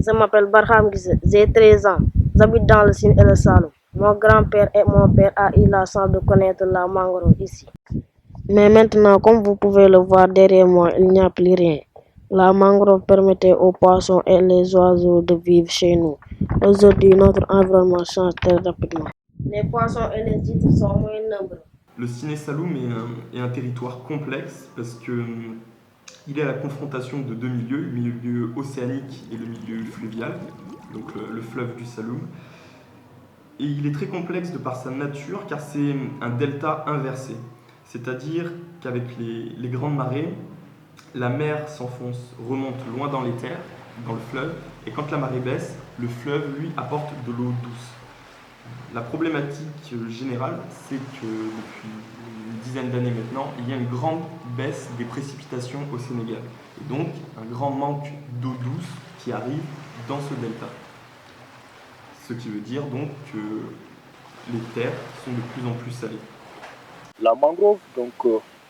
Je m'appelle Barham Guissé, j'ai 13 ans. J'habite dans le Sine et le Saloum. Mon grand-père et mon père ont eu la chance de connaître la mangrove ici. Mais maintenant, comme vous pouvez le voir derrière moi, il n'y a plus rien. La mangrove permettait aux poissons et les oiseaux de vivre chez nous. Aujourd'hui, notre environnement change très rapidement. Les poissons et les huîtres sont moins nombreux. Le Ciné Saloum est un territoire complexe parce que il est à la confrontation de deux milieux, le milieu océanique et le milieu fluvial, donc le fleuve du Saloum. Et il est très complexe de par sa nature car c'est un delta inversé. C'est-à-dire qu'avec les grandes marées, la mer s'enfonce, remonte loin dans les terres, dans le fleuve, et quand la marée baisse, le fleuve, lui, apporte de l'eau douce. La problématique générale, c'est que depuis une dizaine d'années maintenant, il y a une grande baisse des précipitations au Sénégal. Et donc, un grand manque d'eau douce qui arrive dans ce delta. Ce qui veut dire donc que les terres sont de plus en plus salées. La mangrove donc,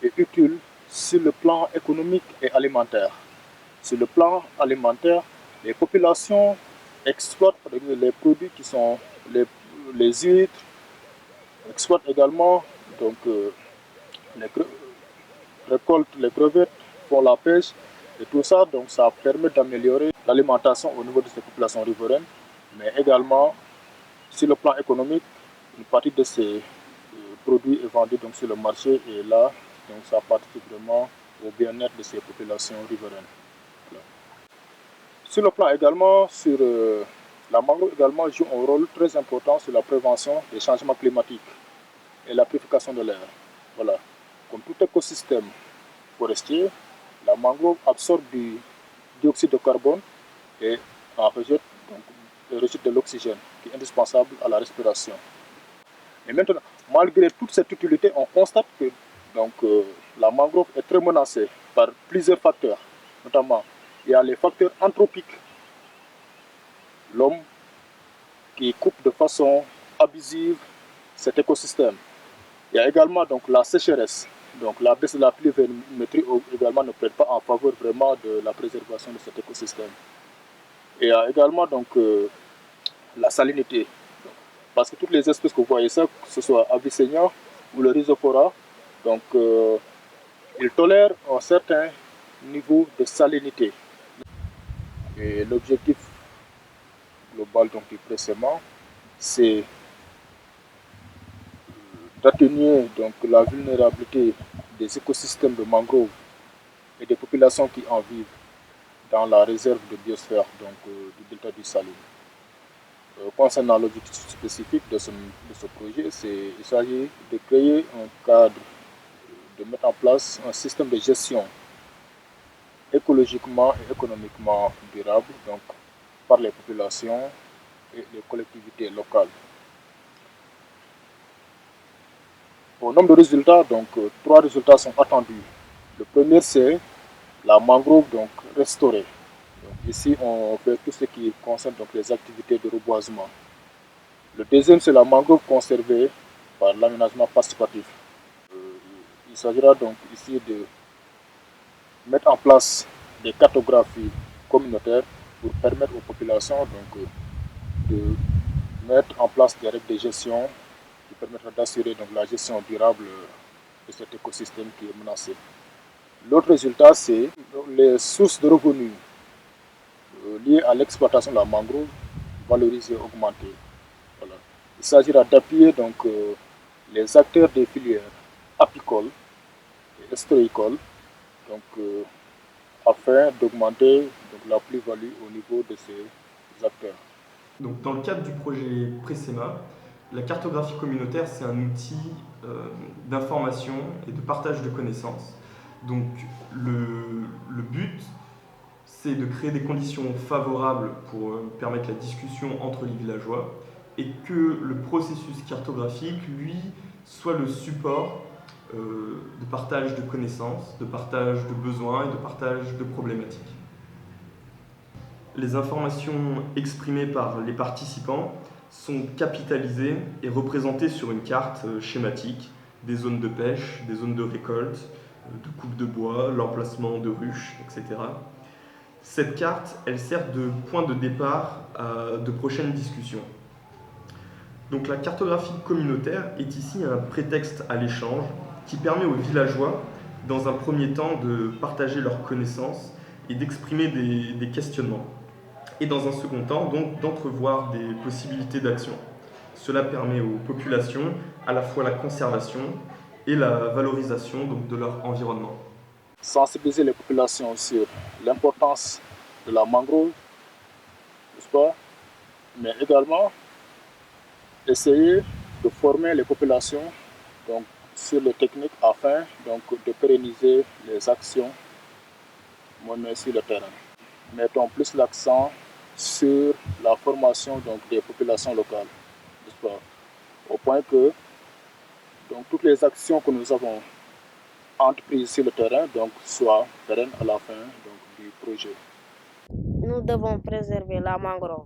est utile sur le plan économique et alimentaire. Sur le plan alimentaire, les populations exploitent les produits qui sont les huîtres, exploitent également donc, récoltent les crevettes, font la pêche et tout ça, donc ça permet d'améliorer l'alimentation au niveau de ces populations riveraines, mais également sur le plan économique, une partie de ces produit est vendu donc, sur le marché et là, donc, ça participe vraiment au bien-être de ces populations riveraines. Voilà. Sur le plan également, la mangrove également joue un rôle très important sur la prévention des changements climatiques et la purification de l'air. Voilà. Comme tout écosystème forestier, la mangrove absorbe du dioxyde de carbone et en rejette, de l'oxygène qui est indispensable à la respiration. Et maintenant, malgré toute cette utilité, on constate que donc, la mangrove est très menacée par plusieurs facteurs. Notamment, il y a les facteurs anthropiques. L'homme qui coupe de façon abusive cet écosystème. Il y a également donc, la sécheresse. Donc la baisse de la pluviométrie également ne plaide pas en faveur vraiment de la préservation de cet écosystème. Et il y a également donc, la salinité. Parce que toutes les espèces que vous voyez ça, que ce soit Avicennia ou le Rhizophora, donc ils tolèrent un certain niveau de salinité. Et l'objectif global donc, du pressement, c'est d'atténuer donc la vulnérabilité des écosystèmes de mangroves et des populations qui en vivent dans la réserve de biosphère donc, du delta du Saloum. Concernant l'objectif spécifique de ce projet, il s'agit de créer un cadre, de mettre en place un système de gestion écologiquement et économiquement durable donc, par les populations et les collectivités locales. Au nombre de résultats, donc, 3 résultats sont attendus. Le premier, c'est la mangrove donc, restaurée. Donc, ici, on fait tout ce qui concerne donc, les activités de reboisement. Le deuxième, c'est la mangrove conservée par l'aménagement participatif. Il s'agira donc ici de mettre en place des cartographies communautaires pour permettre aux populations donc, de mettre en place des règles de gestion qui permettront d'assurer la gestion durable de cet écosystème qui est menacé. L'autre résultat, c'est les sources de revenus liées à l'exploitation de la mangrove valorisées, augmentées. Voilà. Il s'agira d'appuyer donc les acteurs des filières apicoles et ostréicoles donc, afin d'augmenter la plus-value au niveau de ces acteurs. Donc, dans le cadre du projet Pressema, la cartographie communautaire, c'est un outil d'information et de partage de connaissances. Donc, le but, c'est de créer des conditions favorables pour permettre la discussion entre les villageois et que le processus cartographique, lui, soit le support de partage de connaissances, de partage de besoins et de partage de problématiques. Les informations exprimées par les participants sont capitalisées et représentées sur une carte schématique des zones de pêche, des zones de récolte, de coupe de bois, l'emplacement de ruches, etc. Cette carte, elle sert de point de départ de prochaines discussions. Donc la cartographie communautaire est ici un prétexte à l'échange qui permet aux villageois, dans un premier temps, de partager leurs connaissances et d'exprimer des questionnements. Et dans un second temps, donc, d'entrevoir des possibilités d'action. Cela permet aux populations à la fois la conservation et la valorisation donc, de leur environnement. Sensibiliser les populations sur l'importance de la mangrove, n'est-ce pas? Mais également essayer de former les populations donc, sur les techniques afin donc, de pérenniser les actions menées sur le terrain. Mettons plus l'accent sur la formation donc, des populations locales, n'est-ce pas? Au point que donc, toutes les actions que nous avons entreprises sur le terrain donc, soient pérennes à la fin donc, du projet. Nous devons préserver la mangrove